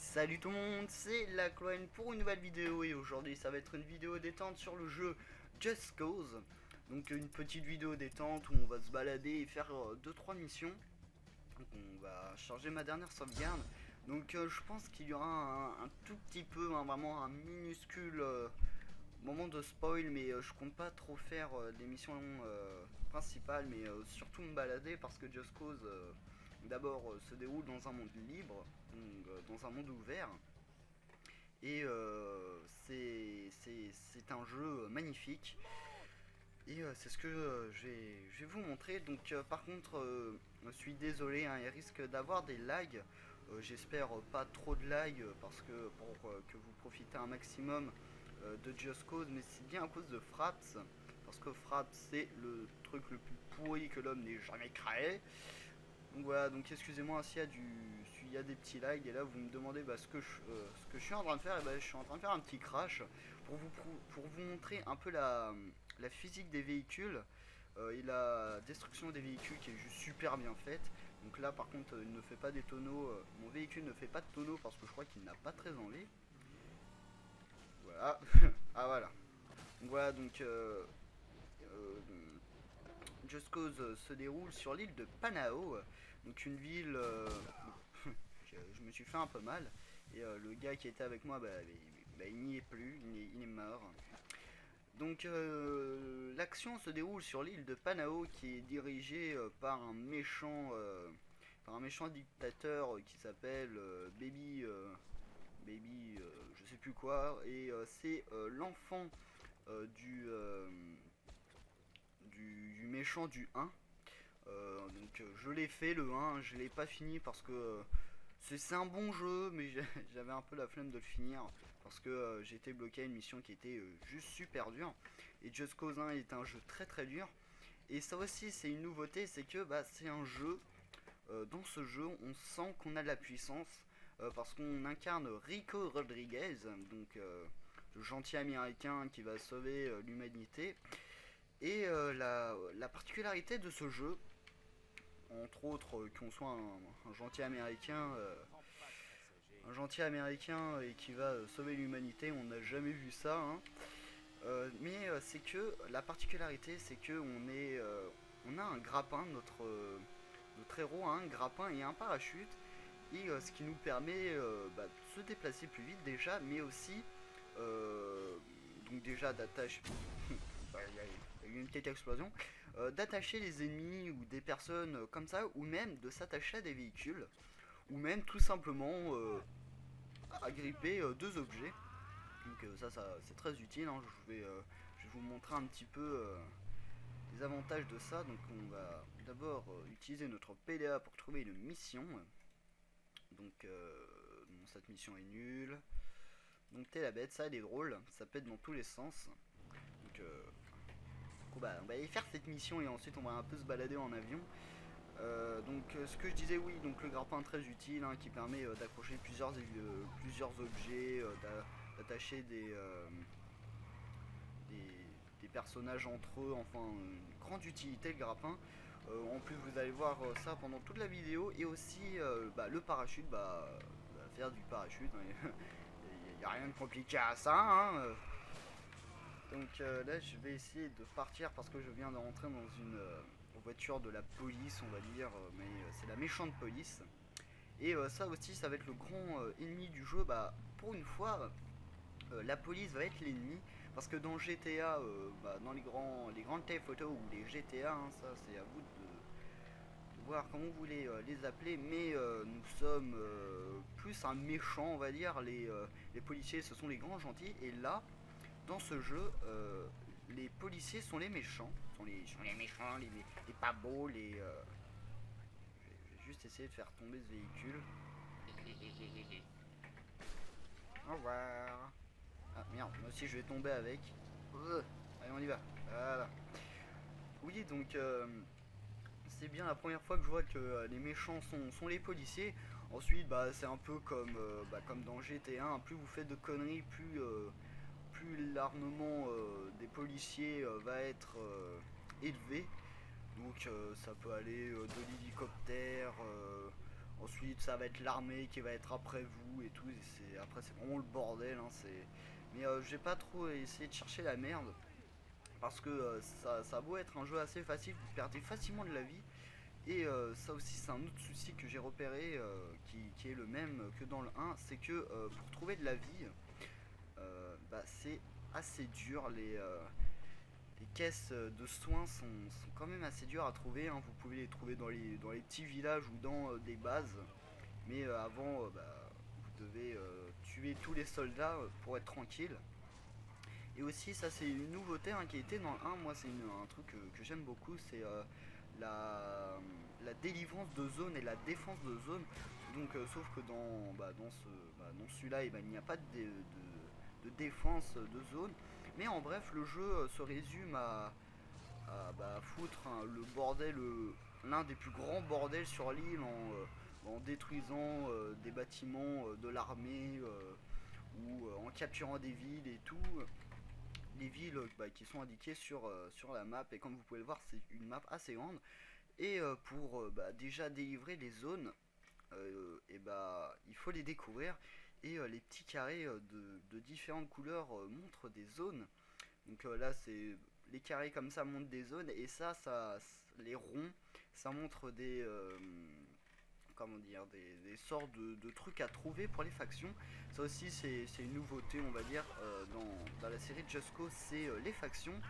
Salut tout le monde, c'est la Clown pour une nouvelle vidéo et aujourd'hui ça va être une vidéo détente sur le jeu Just Cause. Donc une petite vidéo détente où on va se balader et faire 2-3 missions. Donc on va charger ma dernière sauvegarde. Donc je pense qu'il y aura un tout petit peu, vraiment un minuscule moment de spoil, mais je compte pas trop faire des missions principales, mais surtout me balader parce que Just Cause d'abord se déroule dans un monde libre, donc, dans un monde ouvert. Et c'est un jeu magnifique. Et c'est ce que je vais vous montrer. Donc par contre, je suis désolé, hein, il risque d'avoir des lags. J'espère pas trop de lag parce que pour que vous profitez un maximum de Just Cause, mais c'est bien à cause de Fraps. Parce que Fraps c'est le truc le plus pourri que l'homme n'ait jamais créé. Donc voilà, donc excusez-moi s'il y a des petits lags et là vous me demandez ce que je suis en train de faire, et je suis en train de faire un petit crash pour vous montrer un peu la physique des véhicules et la destruction des véhicules qui est juste super bien faite. Donc là par contre il ne fait pas des tonneaux, mon véhicule ne fait pas de tonneaux parce que je crois qu'il n'a pas très enlevé. Voilà, ah voilà. Donc voilà donc euh, Just Cause se déroule sur l'île de Panao, donc une ville je me suis fait un peu mal. Et le gars qui était avec moi, il n'y est plus, il est mort. Donc l'action se déroule sur l'île de Panao qui est dirigée par un méchant dictateur qui s'appelle je sais plus quoi, et c'est l'enfant du, du méchant du 1. Donc je l'ai fait le 1, je l'ai pas fini parce que c'est un bon jeu, mais j'avais un peu la flemme de le finir parce que j'étais bloqué à une mission qui était juste super dure. Et Just Cause 1 est un jeu très très dur. Et ça aussi, c'est une nouveauté, c'est que c'est un jeu. Dans ce jeu, on sent qu'on a de la puissance parce qu'on incarne Rico Rodriguez, donc le gentil américain qui va sauver l'humanité. Et la particularité de ce jeu, entre autres qu'on soit un gentil américain et qui va sauver l'humanité, on n'a jamais vu ça, hein. Mais c'est que la particularité, c'est que on a un grappin, notre héros a un grappin et un parachute, et ce qui nous permet de se déplacer plus vite déjà, mais aussi donc déjà d'attacher. Il y a eu une petite explosion. D'attacher les ennemis ou des personnes comme ça, ou même de s'attacher à des véhicules, ou même tout simplement agripper deux objets. Donc ça c'est très utile, hein. Je vais vous montrer un petit peu les avantages de ça. Donc on va d'abord utiliser notre PDA pour trouver une mission. Donc bon, cette mission est nulle. Donc t'es la bête, ça elle est drôle, ça pète dans tous les sens. Donc on va aller faire cette mission et ensuite on va un peu se balader en avion. Ce que je disais, oui, donc le grappin très utile, hein, qui permet d'accrocher plusieurs objets, d'attacher des personnages entre eux, enfin une grande utilité le grappin. En plus vous allez voir ça pendant toute la vidéo, et aussi le parachute, faire du parachute, hein. Il n'y a rien de compliqué à ça, hein. Donc là je vais essayer de partir parce que je viens de rentrer dans une voiture de la police, on va dire, mais c'est la méchante police. Et ça aussi, ça va être le grand ennemi du jeu. Pour une fois, la police va être l'ennemi. Parce que dans GTA, dans les grandes téléphotos ou les GTA, hein, ça c'est à vous de voir comment vous voulez les appeler. Mais nous sommes plus un méchant, on va dire. Les policiers, ce sont les grands gentils. Et là, dans ce jeu, les policiers sont les méchants. Sont les méchants, les pas beaux, je vais juste essayer de faire tomber ce véhicule. Au revoir. Ah merde, moi aussi je vais tomber avec. Allez, on y va. Voilà. Oui, donc c'est bien la première fois que je vois que les méchants sont les policiers. Ensuite, c'est un peu comme dans GT1. Plus vous faites de conneries, plus l'armement des policiers va être élevé. Donc ça peut aller de l'hélicoptère Ensuite, ça va être l'armée qui va être après vous et tout. Après, c'est vraiment le bordel, hein, mais j'ai pas trop essayé de chercher la merde. Parce que ça a beau être un jeu assez facile, vous perdez facilement de la vie. Et ça aussi, c'est un autre souci que j'ai repéré, qui est le même que dans le 1. C'est que pour trouver de la vie, c'est assez dur. Les caisses de soins sont quand même assez dures à trouver, hein. Vous pouvez les trouver dans les petits villages ou dans des bases. Mais avant, vous devez tuer tous les soldats pour être tranquille. Et aussi, ça c'est une nouveauté, hein, qui était dans le 1. Moi, c'est un truc que j'aime beaucoup, c'est la délivrance de zone et la défense de zone. Donc, sauf que dans celui-là, il n'y a pas de défense de zone. Mais en bref, le jeu se résume à foutre, hein, le bordel, l'un des plus grands bordels sur l'île en détruisant des bâtiments de l'armée ou en capturant des villes et tout. Les villes qui sont indiquées sur la map, et comme vous pouvez le voir, c'est une map assez grande. Et pour déjà délivrer les zones, il faut les découvrir. Et les petits carrés de différentes couleurs montrent des zones. Donc là, c'est les carrés comme ça montrent des zones, et les ronds, ça montre comment dire, des sortes de trucs à trouver pour les factions. Ça aussi, c'est une nouveauté, on va dire, dans la série de Just Cause, c'est les factions.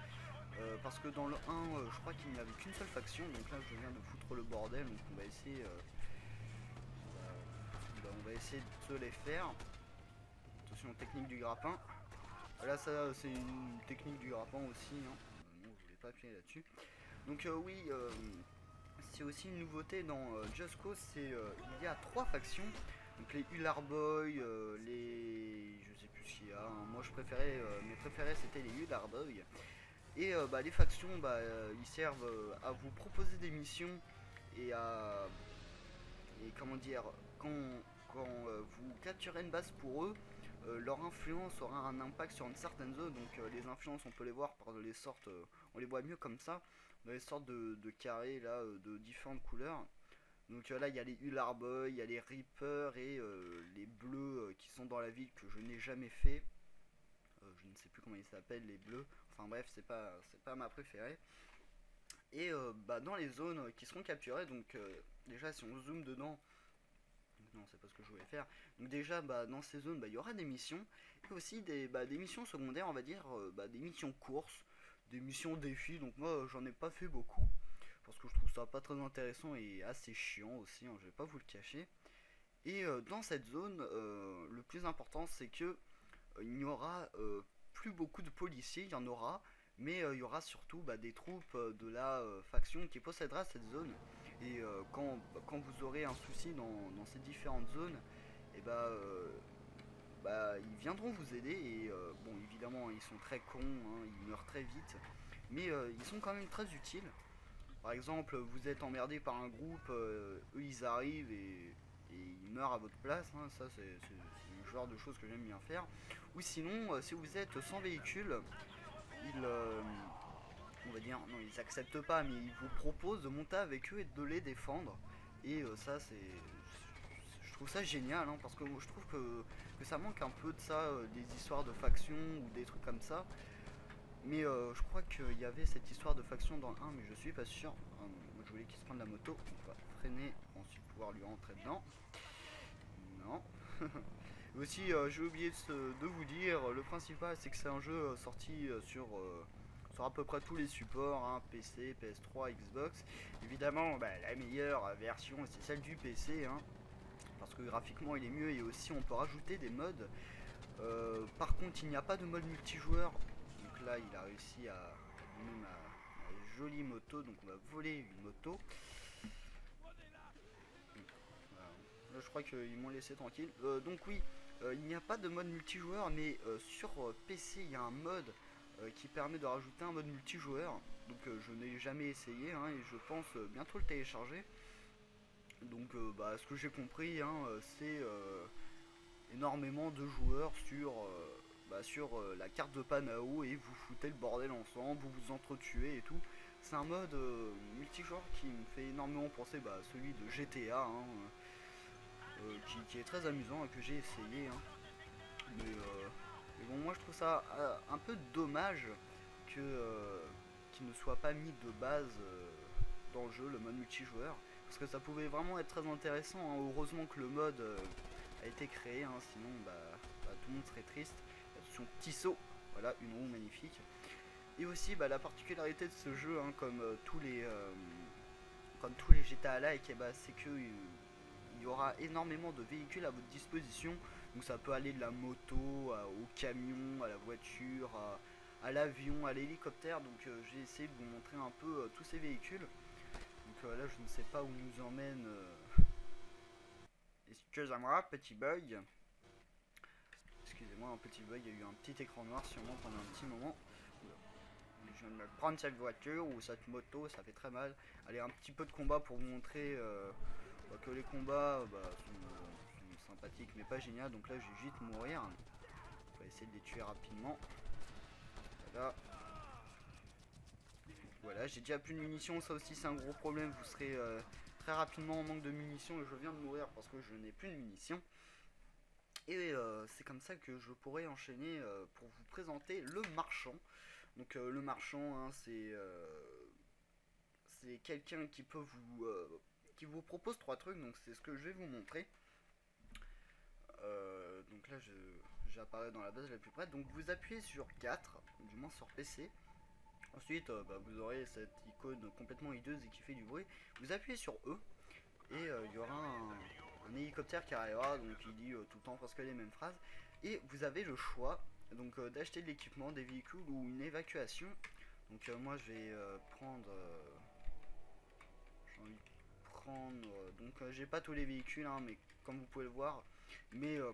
Parce que dans le 1, je crois qu'il n'y avait qu'une seule faction, donc là je viens de foutre le bordel, donc on va essayer de se les faire. Attention, technique du grappin. Là, ça c'est une technique du grappin aussi, hein. Non, je voulais pas appuyer là-dessus. Donc oui, c'est aussi une nouveauté dans Just Cause, il y a 3 factions. Donc les Ular Boy, je sais plus ce qu'il y a, hein. Moi je préférais, mes préférés c'était les Ular Boy. Et les factions, ils servent à vous proposer des missions et comment dire, quand vous capturez une base pour eux, leur influence aura un impact sur une certaine zone. Donc les influences, on peut les voir par les sortes, on les voit mieux comme ça, dans les sortes de carrés là, de différentes couleurs. Donc là, il y a les Ular Boy, il y a les Reapers et les bleus qui sont dans la ville que je n'ai jamais fait. Je ne sais plus comment ils s'appellent, les bleus. Enfin bref, c'est pas ma préférée. Et dans les zones qui seront capturées, donc déjà si on zoome dedans, non c'est pas ce que je voulais faire. Donc déjà dans ces zones, il y aura des missions et aussi des missions secondaires, on va dire, des missions courses, des missions défis. Donc moi j'en ai pas fait beaucoup parce que je trouve ça pas très intéressant et assez chiant aussi, hein, je vais pas vous le cacher. Et dans cette zone, le plus important c'est que il n'y aura plus beaucoup de policiers, il y en aura, mais il y aura surtout des troupes de la faction qui possédera cette zone. Et quand vous aurez un souci dans ces différentes zones, et ils viendront vous aider. Et bon, évidemment, ils sont très cons, hein, ils meurent très vite, mais ils sont quand même très utiles. Par exemple, vous êtes emmerdé par un groupe, eux ils arrivent et ils meurent à votre place, hein. Ça c'est le genre de choses que j'aime bien faire. Ou sinon, si vous êtes sans véhicule, ils, on va dire, non ils acceptent pas, mais ils vous proposent de monter avec eux et de les défendre. Et ça je trouve ça génial, hein, parce que je trouve que ça manque un peu de ça, des histoires de factions ou des trucs comme ça. Mais je crois qu'il y avait cette histoire de faction dans le 1, mais je suis pas sûr. Je voulais qu'il se prenne la moto, on va freiner, ensuite pouvoir lui rentrer dedans. Non. Aussi, j'ai oublié de vous dire, le principal c'est que c'est un jeu sorti sur à peu près tous les supports, hein, PC, PS3, Xbox. Évidemment, la meilleure version c'est celle du PC, hein, parce que graphiquement il est mieux et aussi on peut rajouter des modes. Par contre, il n'y a pas de mode multijoueur. Donc là, il a réussi à allumer ma jolie moto. Donc on va voler une moto. Voilà. Là, je crois qu'ils m'ont laissé tranquille. Donc oui, il n'y a pas de mode multijoueur, mais sur PC, il y a un mode qui permet de rajouter un mode multijoueur. Donc je n'ai jamais essayé, hein, et je pense bientôt le télécharger. Donc ce que j'ai compris, hein, c'est énormément de joueurs sur la carte de Panao, et vous foutez le bordel ensemble, vous vous entretuez et tout. C'est un mode multijoueur qui me fait énormément penser à celui de GTA, hein. qui est très amusant et que j'ai essayé, hein. Mais, bon, moi je trouve ça un peu dommage que qu'il ne soit pas mis de base dans le jeu, le mode multijoueur, parce que ça pouvait vraiment être très intéressant, hein. Heureusement que le mode a été créé, hein, sinon tout le monde serait triste. Son petit saut, voilà, une roue magnifique. Et aussi la particularité de ce jeu, hein, comme tous les GTA-like, c'est que il y aura énormément de véhicules à votre disposition. Donc ça peut aller de la moto au camion, à la voiture, à l'avion, à l'hélicoptère. Donc j'ai essayé de vous montrer un peu tous ces véhicules. Donc là je ne sais pas où nous emmène. Excusez-moi, petit bug. Excusez-moi, un petit bug, il y a eu un petit écran noir sûrement pendant un petit moment. Je viens de me prendre cette voiture ou cette moto, ça fait très mal. Allez, un petit peu de combat pour vous montrer que les combats sont sympathiques mais pas génial. Donc là, je vais vite mourir. On va essayer de les tuer rapidement. Voilà. Voilà, j'ai déjà plus de munitions. Ça aussi, c'est un gros problème. Vous serez très rapidement en manque de munitions. Et je viens de mourir parce que je n'ai plus de munitions. Et c'est comme ça que je pourrais enchaîner pour vous présenter le marchand. Donc le marchand, hein, c'est quelqu'un qui vous propose trois trucs. Donc c'est ce que je vais vous montrer. Donc là, j'apparais dans la base la plus près. Donc vous appuyez sur 4, du moins sur PC. Ensuite, vous aurez cette icône complètement hideuse et qui fait du bruit. Vous appuyez sur E et il y aura un hélicoptère qui arrivera. Donc il dit tout le temps presque les mêmes phrases. Et vous avez le choix donc d'acheter de l'équipement, des véhicules ou une évacuation. Donc moi je vais prendre j'ai envie de prendre donc j'ai pas tous les véhicules, hein, mais comme vous pouvez le voir,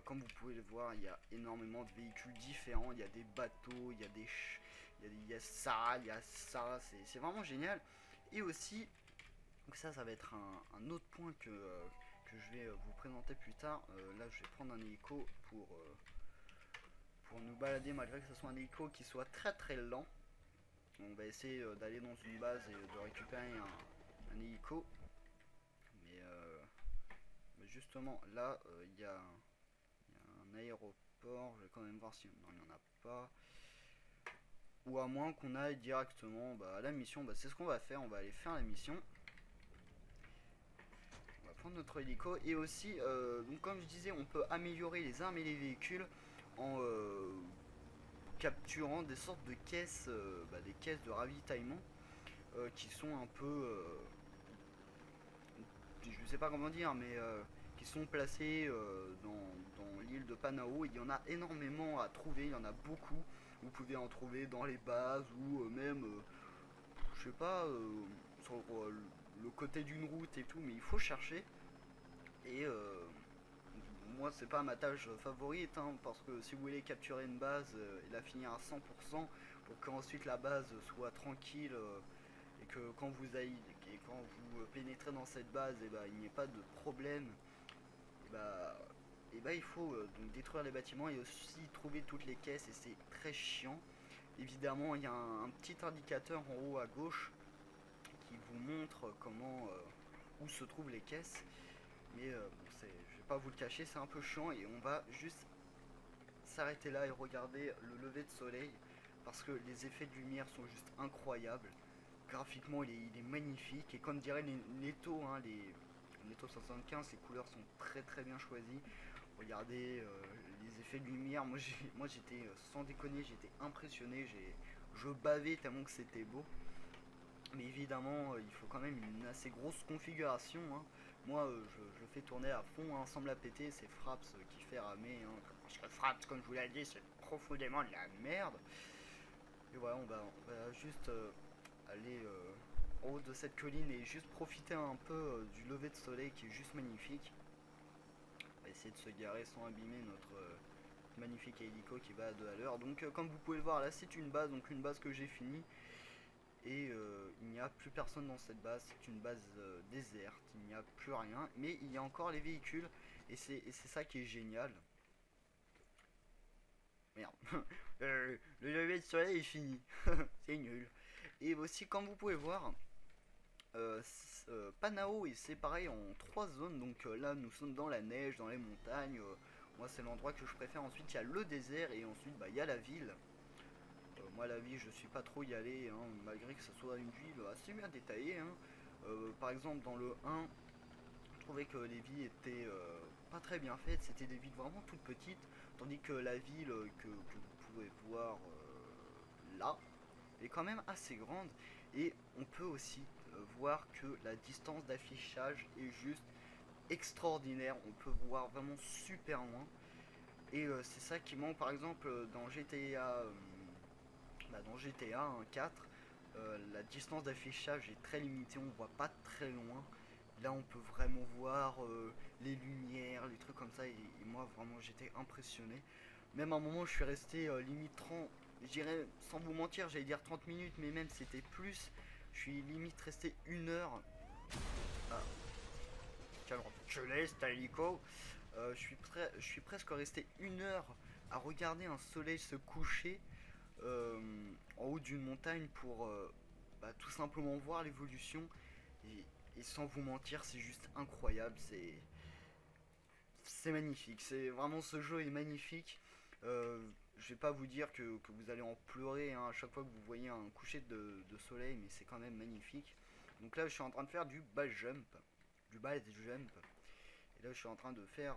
comme vous pouvez le voir, il y a énormément de véhicules différents. Il y a des bateaux, il y a il y a ça, il y a ça, c'est vraiment génial. Et aussi, donc ça va être un autre point que je vais vous présenter plus tard. Là je vais prendre un hélico pour nous balader, malgré que ce soit un hélico qui soit très très lent. On va essayer d'aller dans une base et de récupérer un hélico. Mais justement là il y a un aéroport. Je vais quand même voir si non, il n'y en a pas. Ou à moins qu'on aille directement à la mission. C'est ce qu'on va faire. On va aller faire la mission. On va prendre notre hélico. Et aussi, donc comme je disais, on peut améliorer les armes et les véhicules en capturant des sortes de caisses, des caisses de ravitaillement qui sont un peu, je sais pas comment dire, mais qui sont placées dans l'île de Panao. Il y en a énormément à trouver, il y en a beaucoup. Vous pouvez en trouver dans les bases ou même, je sais pas, sur le côté d'une route et tout, mais il faut chercher. Et moi, c'est pas ma tâche favorite, hein, parce que si vous voulez capturer une base et la finir à 100% pour qu'ensuite la base soit tranquille et que quand vous pénétrez dans cette base, il n'y ait pas de problème, il faut donc détruire les bâtiments et aussi trouver toutes les caisses et c'est très chiant. Évidemment, il y a un petit indicateur en haut à gauche qui vous montre où se trouvent les caisses. Mais je vais pas vous le cacher, c'est un peu chiant et on va juste s'arrêter là et regarder le lever de soleil parce que les effets de lumière sont juste incroyables. Graphiquement, il est magnifique et comme dirait Neto, hein, Neto 75, les couleurs sont très très bien choisies. Regardez les effets de lumière, moi j'étais sans déconner, j'étais impressionné, je bavais tellement que c'était beau. Mais évidemment, il faut quand même une assez grosse configuration, hein. Moi, je fais tourner à fond, hein, sans me la péter. C'est Fraps qui fait ramer, hein, parce que Fraps, comme je vous l'ai dit, c'est profondément de la merde. Et voilà, on va juste aller en haut de cette colline et juste profiter un peu du lever de soleil qui est juste magnifique. On va essayer de se garer sans abîmer notre magnifique hélico qui va à 2 à l'heure. Donc, comme vous pouvez le voir, là, c'est une base, donc une base que j'ai finie. Et il n'y a plus personne dans cette base, c'est une base déserte, il n'y a plus rien, mais il y a encore les véhicules, et c'est ça qui est génial. Merde, le lever de soleil est fini, c'est nul. Et aussi, comme vous pouvez voir, Panao est séparé en 3 zones. Donc là, nous sommes dans la neige, dans les montagnes. Moi, c'est l'endroit que je préfère. Ensuite, il y a le désert et ensuite, bah, il y a la ville. Moi, la ville, je suis pas trop y aller, hein, malgré que ce soit une ville assez bien détaillée, hein. Par exemple, dans le 1, je trouvais que les villes étaient pas très bien faites. C'était des villes vraiment toutes petites, tandis que la ville que vous pouvez voir là est quand même assez grande. Et on peut aussi voir que la distance d'affichage est juste extraordinaire. On peut voir vraiment super loin. Et c'est ça qui manque par exemple dans GTA, dans GTA 4. La distance d'affichage est très limitée, on voit pas très loin. Là on peut vraiment voir les lumières, les trucs comme ça et moi vraiment j'étais impressionné. Même à un moment je suis resté limite 30, je dirais sans vous mentir j'allais dire 30 minutes mais même c'était plus. Je suis limite resté 1 heure. Ah, je laisse ta hélico. Je suis presque resté 1 heure à regarder un soleil se coucher euh, en haut d'une montagne pour bah, tout simplement voir l'évolution. Et, et sans vous mentir, c'est juste incroyable. C'est magnifique. C'est vraiment ce jeu est magnifique. Je vais pas vous dire que vous allez en pleurer hein, à chaque fois que vous voyez un coucher de soleil, mais c'est quand même magnifique. Donc là, je suis en train de faire du base jump, du base jump. Et là, je suis en train de faire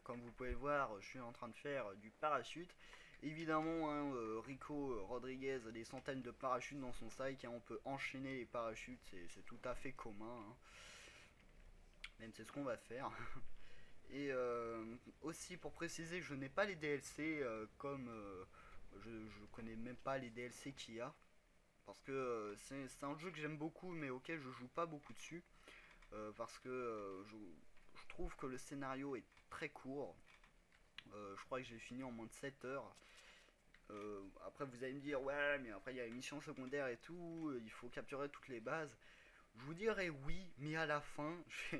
comme vous pouvez le voir, je suis en train de faire du parachute. Évidemment, hein, Rico Rodriguez a des centaines de parachutes dans son sac. Hein, on peut enchaîner les parachutes, c'est tout à fait commun. Hein. Même c'est ce qu'on va faire. Et aussi pour préciser, je n'ai pas les DLC comme je connais même pas les DLC qu'il y a. Parce que c'est un jeu que j'aime beaucoup mais auquel je joue pas beaucoup dessus. Parce que je trouve que le scénario est très court. Je crois que j'ai fini en moins de 7 heures. Après vous allez me dire ouais mais après il y a les missions secondaires et tout, il faut capturer toutes les bases. Je vous dirais oui, mais à la fin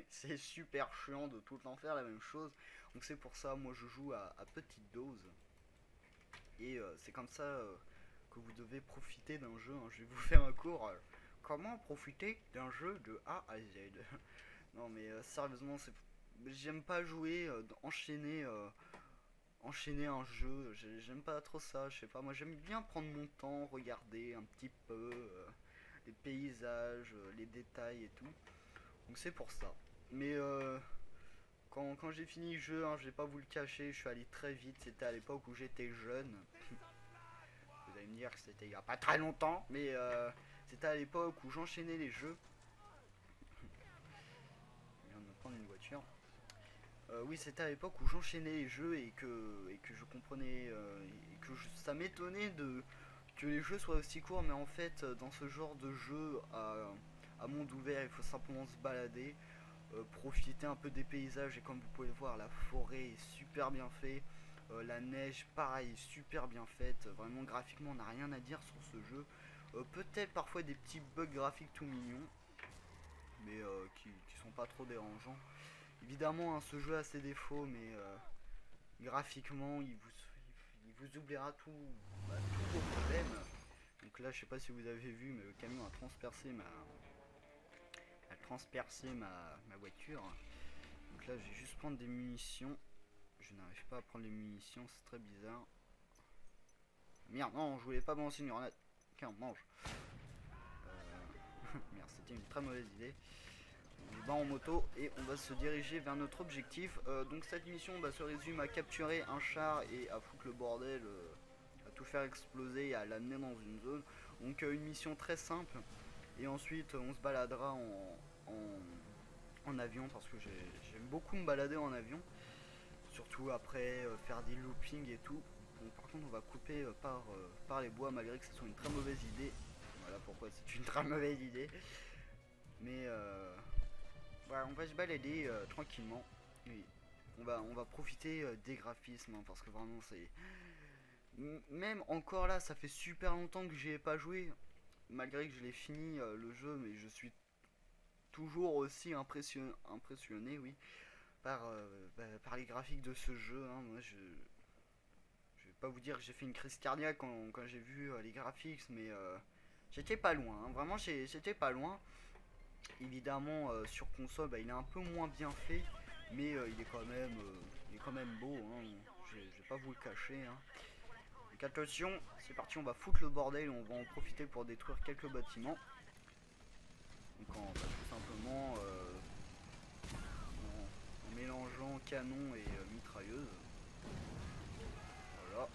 c'est super chiant de tout le temps faire la même chose. Donc c'est pour ça moi je joue à petite dose. Et c'est comme ça que vous devez profiter d'un jeu. Hein. Je vais vous faire un cours. Comment profiter d'un jeu de A à Z. Non mais sérieusement j'aime pas jouer, enchaîner un jeu, j'aime pas trop ça, je sais pas, moi j'aime bien prendre mon temps, regarder un petit peu les paysages, les détails et tout. Donc c'est pour ça. Mais quand j'ai fini le jeu, hein, je vais pas vous le cacher, je suis allé très vite, c'était à l'époque où j'étais jeune. Vous allez me dire que c'était il y a pas très longtemps, mais c'était à l'époque où j'enchaînais les jeux. Je viens de me prendre une voiture. Oui, c'était à l'époque où j'enchaînais les jeux et que je comprenais et que ça m'étonnait que les jeux soient aussi courts, mais en fait, dans ce genre de jeu à monde ouvert, il faut simplement se balader, profiter un peu des paysages et comme vous pouvez le voir, la forêt est super bien faite, la neige, pareil, est super bien faite. Vraiment, graphiquement, on n'a rien à dire sur ce jeu. Peut-être parfois des petits bugs graphiques tout mignons, mais qui sont pas trop dérangeants. Évidemment, hein, ce jeu a ses défauts, mais graphiquement, il vous oubliera tous vos problèmes. Donc là, je sais pas si vous avez vu, mais le camion a transpercé ma voiture. Donc là, je vais juste prendre des munitions. Je n'arrive pas à prendre les munitions, c'est très bizarre. Merde, non, je voulais pas balancer une grenade. Tiens, on mange. Merde, c'était une très mauvaise idée. On va en moto et on va se diriger vers notre objectif. Donc cette mission se résume à capturer un char et à foutre le bordel, à tout faire exploser et à l'amener dans une zone. Donc une mission très simple. Et ensuite on se baladera en avion parce que j'aime beaucoup me balader en avion. Surtout après faire des loopings et tout. Donc par contre on va couper par les bois malgré que ce soit une très mauvaise idée. Voilà pourquoi c'est une très mauvaise idée. Mais voilà, on va se balader tranquillement. Oui. On va profiter des graphismes hein, parce que vraiment c'est. Même encore là, ça fait super longtemps que j'y ai pas joué. Malgré que je l'ai fini le jeu, mais je suis toujours aussi impressionné oui, par les graphiques de ce jeu. Hein. Moi je vais pas vous dire que j'ai fait une crise cardiaque quand j'ai vu les graphiques, mais J'étais pas loin, hein. Vraiment j'étais pas loin. Évidemment sur console bah, il est un peu moins bien fait, mais il est quand même beau, hein. Je vais pas vous le cacher, hein. Donc attention, c'est parti, on va foutre le bordel, on va en profiter pour détruire quelques bâtiments. Donc tout simplement en mélangeant canon et mitrailleuse. Voilà.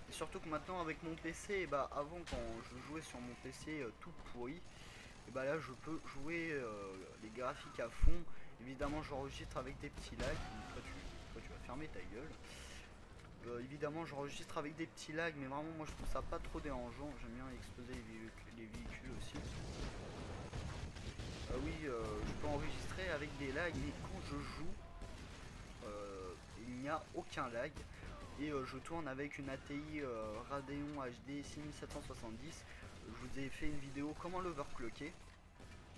Et surtout que maintenant avec mon PC, bah avant quand je jouais sur mon PC tout pourri, et bah là je peux jouer les graphiques à fond. Évidemment j'enregistre avec des petits lags. Toi tu vas fermer ta gueule. Évidemment j'enregistre avec des petits lags, mais vraiment moi je trouve ça pas trop dérangeant. J'aime bien exploser les véhicules aussi. Oui, je peux enregistrer avec des lags, mais quand je joue, il n'y a aucun lag. Et je tourne avec une ATI Radeon HD 6770. Je vous ai fait une vidéo comment l'overclocker.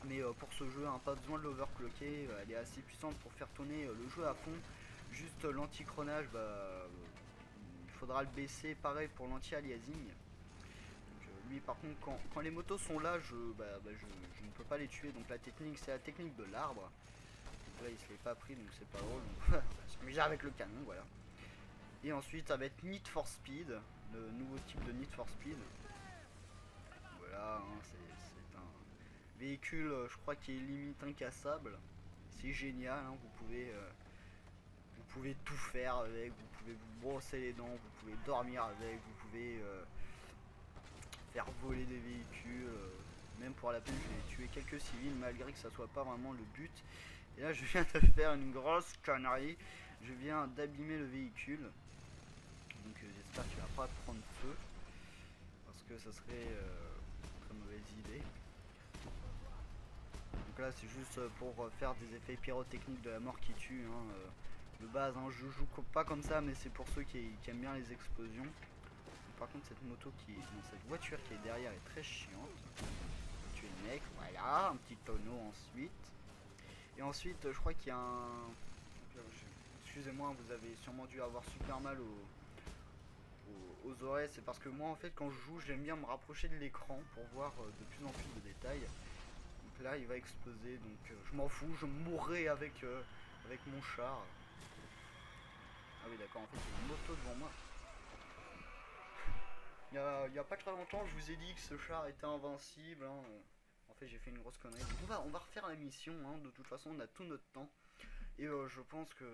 Mais pour ce jeu, hein, pas besoin de l'overclocker, elle est assez puissante pour faire tourner le jeu à fond. Juste l'anti-chronage, bah, il faudra le baisser, pareil pour l'anti-aliasing. Lui par contre quand les motos sont là, je ne peux pas les tuer. Donc la technique c'est la technique de l'arbre. Là il se l'est pas pris donc c'est pas drôle. Donc on va s'amuser avec le canon, voilà. Et ensuite ça va être Need for Speed, le nouveau type de Need for Speed. Voilà, hein, c'est un véhicule je crois qui est limite incassable. C'est génial, hein, vous pouvez tout faire avec, vous pouvez vous brosser les dents, vous pouvez dormir avec, vous pouvez faire voler des véhicules. Même pour la peine, je vais tuer quelques civils malgré que ça soit pas vraiment le but. Et là, je viens de faire une grosse connerie. Je viens d'abîmer le véhicule. Donc j'espère qu'il va pas prendre feu. Parce que ça serait une très mauvaise idée. Donc là, c'est juste pour faire des effets pyrotechniques de la mort qui tue. Hein, de base, hein, je joue pas comme ça, mais c'est pour ceux qui aiment bien les explosions. Par contre cette moto cette voiture qui est derrière est très chiante. Tuer le mec, voilà, un petit tonneau ensuite. Et ensuite je crois qu'il y a un... Excusez-moi, vous avez sûrement dû avoir super mal aux oreilles. C'est parce que moi en fait quand je joue j'aime bien me rapprocher de l'écran pour voir de plus en plus de détails. Donc là il va exploser, donc je m'en fous, je mourrai avec mon char. Ah oui d'accord, en fait il y a une moto devant moi. Il y a pas très longtemps, je vous ai dit que ce char était invincible, hein. En fait, j'ai fait une grosse connerie. Donc on va refaire la mission, hein. De toute façon, on a tout notre temps. Et je pense que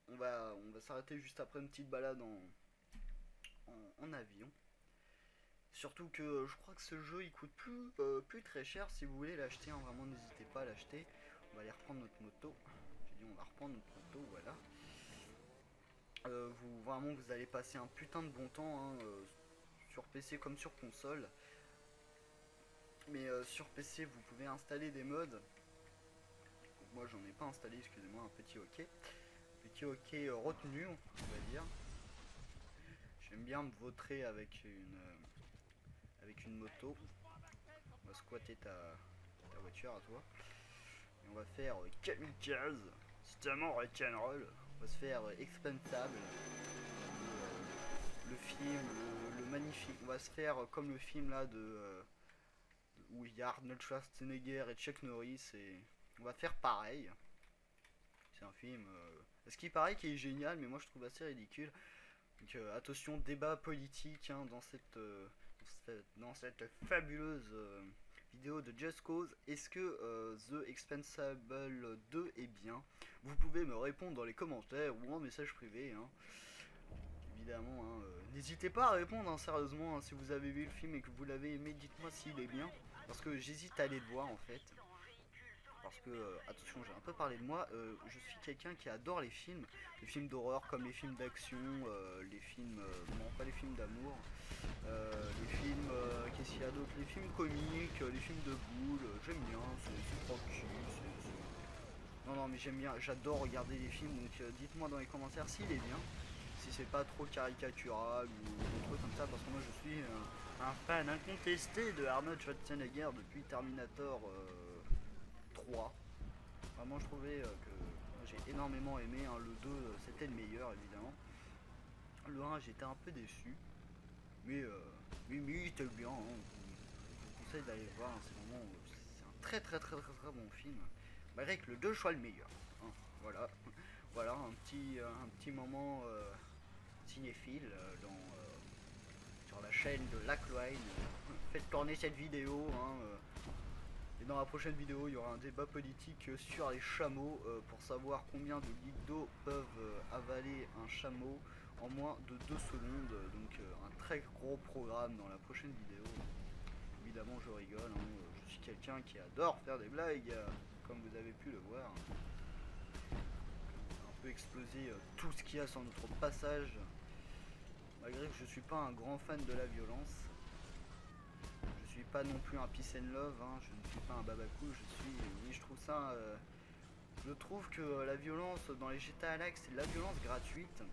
on va s'arrêter juste après une petite balade en avion. Surtout que je crois que ce jeu il coûte plus très cher. Si vous voulez l'acheter, hein, vraiment n'hésitez pas à l'acheter. On va aller reprendre notre moto. J'ai dit on va reprendre notre moto, voilà. Vraiment vous allez passer un putain de bon temps, hein, sur PC comme sur console. Mais sur PC vous pouvez installer des mods. Donc, moi j'en ai pas installé, excusez-moi, un petit ok. Petit ok retenu on va dire. J'aime bien me vautrer avec une moto. On va squatter ta voiture à toi. Et on va faire kamikaze. C'est tellement rock'n'roll. On va se faire expensable. Le film, le magnifique. On va se faire comme le film là où il y a Arnold Schwarzenegger et Chuck Norris. Et on va faire pareil. C'est un film. Ce qui paraît qui est génial, mais moi je trouve assez ridicule. Donc attention, débat politique, hein, dans cette fabuleuse vidéo de Just Cause. Est-ce que The Expensable 2 est bien? Vous pouvez me répondre dans les commentaires ou en message privé, hein. Évidemment, hein, n'hésitez pas à répondre, hein, sérieusement, hein, si vous avez vu le film et que vous l'avez aimé, dites-moi s'il est bien. Parce que j'hésite à aller le voir en fait. Parce que, attention, j'ai un peu parlé de moi, je suis quelqu'un qui adore les films d'horreur comme les films d'action, les films, non pas les films d'amour, les films, qu'est-ce qu'il y a d'autre, les films comiques, les films de boules, j'aime bien, c'est tranquille, non non mais j'aime bien, j'adore regarder les films, donc dites-moi dans les commentaires s'il est bien, si c'est pas trop caricatural ou des trucs comme ça, parce que moi je suis un fan incontesté de Arnold Schwarzenegger depuis Terminator 3. Vraiment je trouvais que j'ai énormément aimé, hein. Le 2 c'était le meilleur évidemment. Le 1 j'étais un peu déçu. Mais il était bien, hein. conseille d'aller le voir, hein, c'est vraiment c'est un très bon film, malgré que le 2 soit le meilleur, hein. Voilà, voilà un petit moment cinéphile sur la chaîne de Lacloine. Faites tourner cette vidéo, hein, et dans la prochaine vidéo il y aura un débat politique sur les chameaux pour savoir combien de litres d'eau peuvent avaler un chameau en moins de 2 secondes. Donc un très gros programme dans la prochaine vidéo. Évidemment je rigole, hein, je suis quelqu'un qui adore faire des blagues, comme vous avez pu le voir. Un peu exploser tout ce qu'il y a sur notre passage, malgré que je suis pas un grand fan de la violence. Je suis pas non plus un peace and love, hein, je ne suis pas un babakou, oui, je trouve ça, je trouve que la violence dans les GTA Alex c'est de la violence gratuite.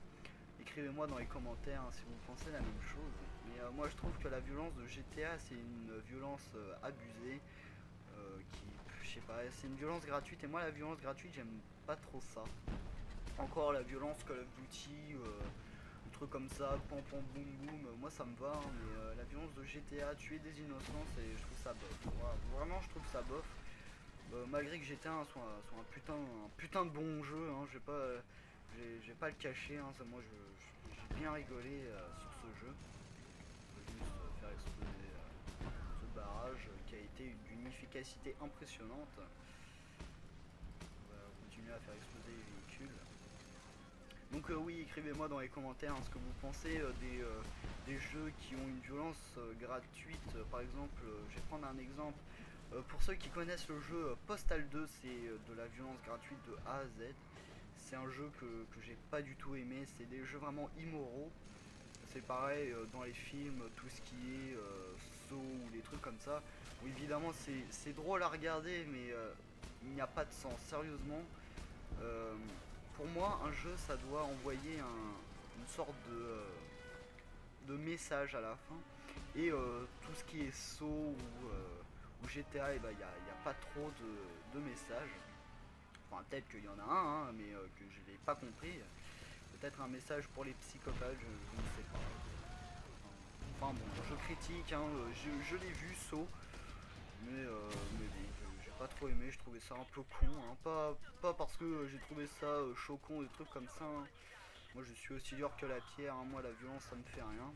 Écrivez-moi dans les commentaires, hein, si vous pensez la même chose. Mais moi je trouve que la violence de GTA c'est une violence abusée, qui, je sais pas, c'est une violence gratuite et moi la violence gratuite j'aime pas trop ça. Encore la violence Call of Duty, des trucs comme ça, pam pam boum boum, moi ça me va, hein, mais la violence de GTA, tuer des innocents, je trouve ça bof. Voilà, vraiment je trouve ça bof. Malgré que GTA soit un putain de bon jeu, hein, j'ai pas le cacher, hein, moi j'ai bien rigolé sur ce jeu. Je vais juste faire exploser ce barrage qui a été d'une efficacité impressionnante. On va continuer à faire exploser les véhicules. Donc oui, écrivez-moi dans les commentaires, hein, ce que vous pensez des jeux qui ont une violence gratuite. Par exemple, je vais prendre un exemple. Pour ceux qui connaissent le jeu Postal 2, c'est de la violence gratuite de A à Z. C'est un jeu que j'ai pas du tout aimé. C'est des jeux vraiment immoraux. C'est pareil dans les films, tout ce qui est Saw ou des trucs comme ça. Bon, évidemment, c'est drôle à regarder, mais il n'y a pas de sens. Sérieusement, euh, pour moi, un jeu, ça doit envoyer une sorte de message à la fin. Et tout ce qui est Saw ou GTA, il n'y a pas trop de messages. Enfin, peut-être qu'il y en a un, hein, mais que je n'ai pas compris. Peut-être un message pour les psychopathes, je ne sais pas. Enfin bon, je critique, hein, je l'ai vu, Saw, mais bon, j'ai pas trop aimé, je trouvais ça un peu con, hein, pas parce que j'ai trouvé ça choquant, des trucs comme ça, hein. Moi je suis aussi dur que la pierre, hein, moi la violence ça me fait rien.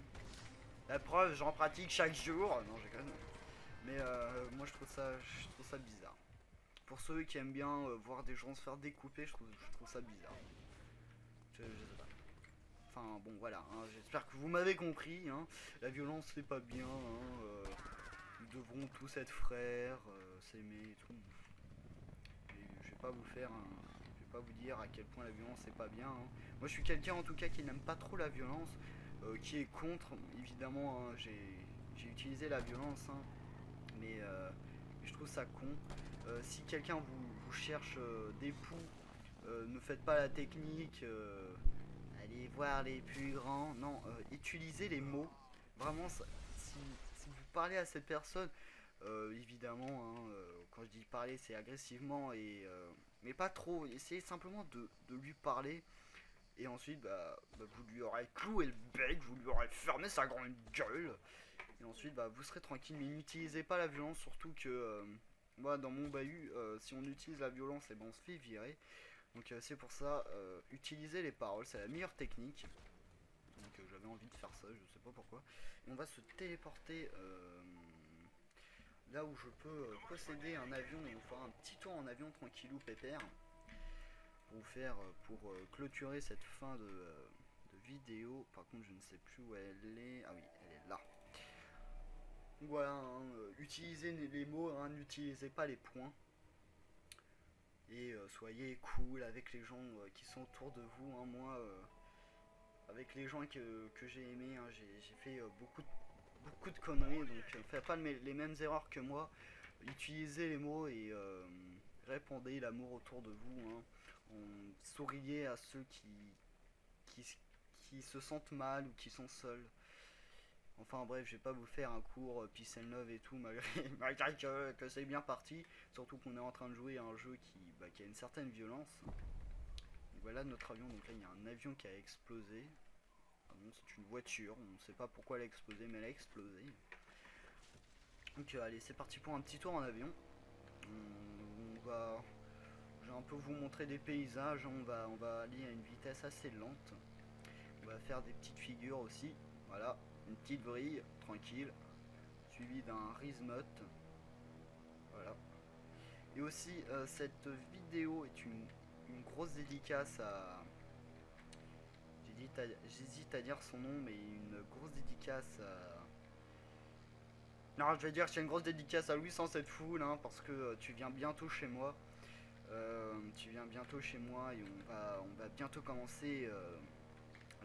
La preuve, j'en pratique chaque jour, non j'ai quand même. Mais moi je trouve ça bizarre. Pour ceux qui aiment bien voir des gens se faire découper, je trouve ça bizarre. Je sais pas. Enfin bon voilà, hein, j'espère que vous m'avez compris, hein. La violence c'est pas bien, hein, nous devrons tous être frères, s'aimer et tout. Et je vais pas vous faire je vais pas vous dire à quel point la violence c'est pas bien, hein. Moi je suis quelqu'un en tout cas qui n'aime pas trop la violence, qui est contre, évidemment, hein, j'ai utilisé la violence, hein, mais je trouve ça con. Si quelqu'un vous cherche des poux, ne faites pas la technique, allez voir les plus grands. Non, utilisez les mots. Vraiment, si vous parlez à cette personne, évidemment, hein, quand je dis parler, c'est agressivement, mais pas trop. Essayez simplement de lui parler. Et ensuite, vous lui aurez cloué le bec, vous lui aurez fermé sa grande gueule. Et ensuite, vous serez tranquille. Mais n'utilisez pas la violence, surtout que moi, dans mon bahut, si on utilise la violence, et ben, on se fait virer. Donc c'est pour ça, utiliser les paroles, c'est la meilleure technique. Donc j'avais envie de faire ça, je sais pas pourquoi. Et on va se téléporter là où je peux posséder un avion et vous faire un petit tour en avion tranquillou pépère. Pour clôturer cette fin de vidéo. Par contre je ne sais plus où elle est. Ah oui, elle est là. Donc voilà, hein, utilisez les mots, hein, n'utilisez pas les points. Et soyez cool avec les gens qui sont autour de vous, hein. Moi, avec les gens que j'ai aimés, hein, j'ai fait beaucoup de conneries, donc faites pas les mêmes erreurs que moi. Utilisez les mots et répandez l'amour autour de vous, hein. Souriez à ceux qui, qui se sentent mal ou qui sont seuls. Enfin bref, je vais pas vous faire un cours peace and love et tout, malgré que c'est bien parti. Surtout qu'on est en train de jouer à un jeu qui a une certaine violence. Et voilà notre avion, donc là il y a un avion qui a explosé. Ah bon, c'est une voiture, on ne sait pas pourquoi elle a explosé, mais elle a explosé. Donc allez, c'est parti pour un petit tour en avion. On va, je vais un peu vous montrer des paysages. On va aller à une vitesse assez lente. On va faire des petites figures aussi. Voilà, une petite vrille, tranquille, suivi d'un Rizmote. Voilà. Et aussi, cette vidéo est une grosse dédicace à... J'hésite à dire son nom, mais une grosse dédicace à... Non, je vais dire que c'est une grosse dédicace à Louis 107 Full, hein, parce que tu viens bientôt chez moi. Tu viens bientôt chez moi et on va bientôt commencer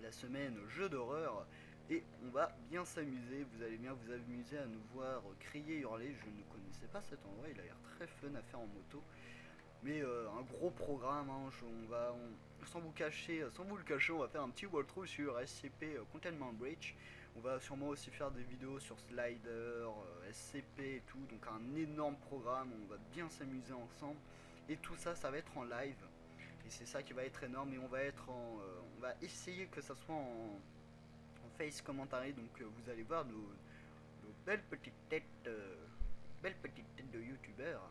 la semaine jeu d'horreur. Et on va bien s'amuser, vous allez bien vous amuser à nous voir crier, hurler. Je ne connaissais pas cet endroit, il a l'air très fun à faire en moto. Mais un gros programme, hein, sans vous cacher, sans vous le cacher, on va faire un petit walkthrough sur SCP Containment Breach. On va sûrement aussi faire des vidéos sur Slider, SCP et tout, donc un énorme programme, on va bien s'amuser ensemble. Et tout ça, ça va être en live. Et c'est ça qui va être énorme, et on va essayer que ça soit en face commentary, donc vous allez voir nos belles petites têtes de youtubeurs.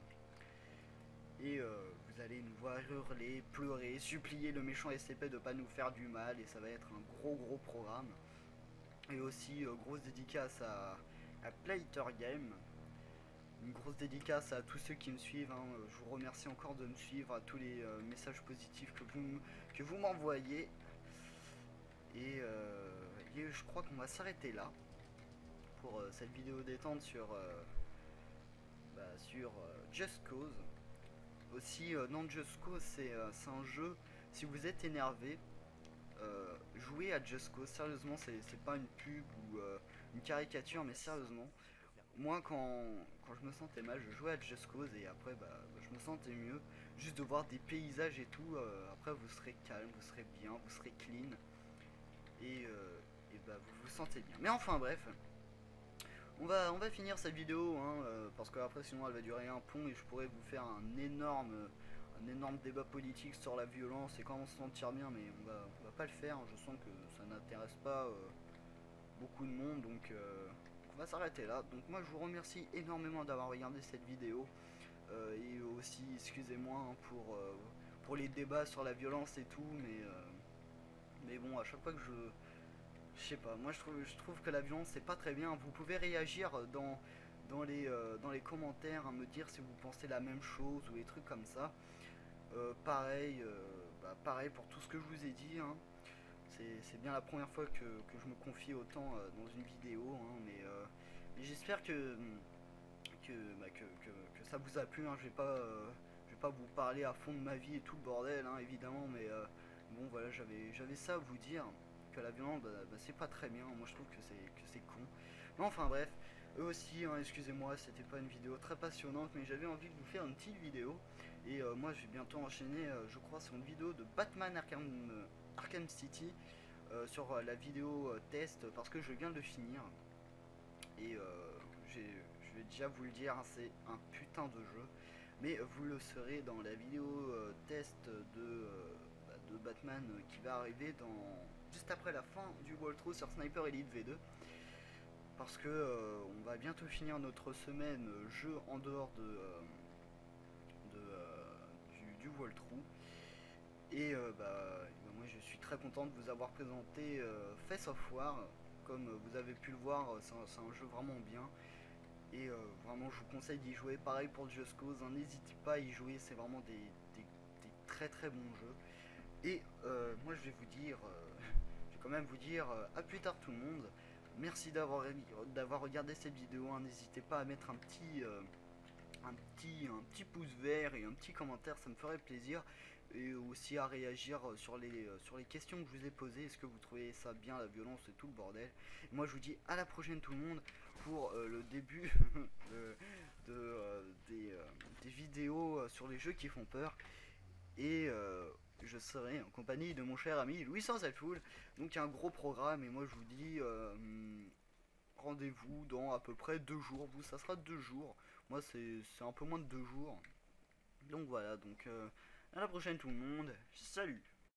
Et vous allez nous voir hurler, pleurer, supplier le méchant SCP de pas nous faire du mal. Et ça va être un gros programme. Et aussi grosse dédicace à Playter Game. Une grosse dédicace à tous ceux qui me suivent, hein. Je vous remercie encore de me suivre, à tous les messages positifs que vous m'envoyez. Et je crois qu'on va s'arrêter là pour cette vidéo détente sur Just Cause. Aussi, non, Just Cause, c'est un jeu, si vous êtes énervé, jouez à Just Cause. Sérieusement, c'est pas une pub ou une caricature, mais sérieusement, moi, quand je me sentais mal, je jouais à Just Cause et après, je me sentais mieux. Juste de voir des paysages et tout, après, vous serez calme, vous serez bien, vous serez clean et vous vous sentez bien. Mais enfin, bref. On va finir cette vidéo, hein, parce que après sinon elle va durer un pont et je pourrais vous faire un énorme débat politique sur la violence et comment se sentir bien, mais on va pas le faire. Je sens que ça n'intéresse pas beaucoup de monde, donc on va s'arrêter là. Donc moi je vous remercie énormément d'avoir regardé cette vidéo et aussi excusez-moi, hein, pour les débats sur la violence et tout, mais bon, à chaque fois que je sais pas, moi je trouve que la violence c'est pas très bien. Vous pouvez réagir dans les commentaires, hein, me dire si vous pensez la même chose ou des trucs comme ça. Pareil pour tout ce que je vous ai dit, hein. C'est bien la première fois que je me confie autant dans une vidéo, hein, mais j'espère que ça vous a plu, hein. Je vais pas vous parler à fond de ma vie et tout le bordel, hein, évidemment, mais bon voilà, j'avais ça à vous dire, que la violence c'est pas très bien. Moi je trouve que c'est con. Mais enfin bref, eux aussi, hein, excusez-moi, c'était pas une vidéo très passionnante, mais j'avais envie de vous faire une petite vidéo. Et moi je vais bientôt enchaîner, je crois, sur une vidéo de Batman Arkham City, sur la vidéo test, parce que je viens de finir. Et je vais déjà vous le dire, hein, c'est un putain de jeu. Mais vous le serez dans la vidéo test de Batman qui va arriver juste après la fin du walkthrough sur Sniper Elite V2. Parce que on va bientôt finir notre semaine jeu en dehors du walkthrough. Et moi je suis très content de vous avoir présenté Face of War. Comme vous avez pu le voir, c'est un jeu vraiment bien. Et vraiment je vous conseille d'y jouer. Pareil pour Just Cause, hein, n'hésitez pas à y jouer, c'est vraiment des très bons jeux. Et moi je vais vous dire, je vais quand même vous dire à plus tard tout le monde. Merci d'avoir regardé cette vidéo, hein. N'hésitez pas à mettre un petit pouce vert et un petit commentaire, ça me ferait plaisir. Et aussi à réagir sur les questions que je vous ai posées. Est-ce que vous trouvez ça bien, la violence et tout le bordel? Et moi je vous dis à la prochaine tout le monde pour le début des vidéos sur les jeux qui font peur. Et je serai en compagnie de mon cher ami Louis Sansalfoul. Donc il y a un gros programme et moi je vous dis rendez-vous dans à peu près 2 jours. Vous, ça sera 2 jours. Moi c'est un peu moins de 2 jours. Donc voilà, donc à la prochaine tout le monde. Salut!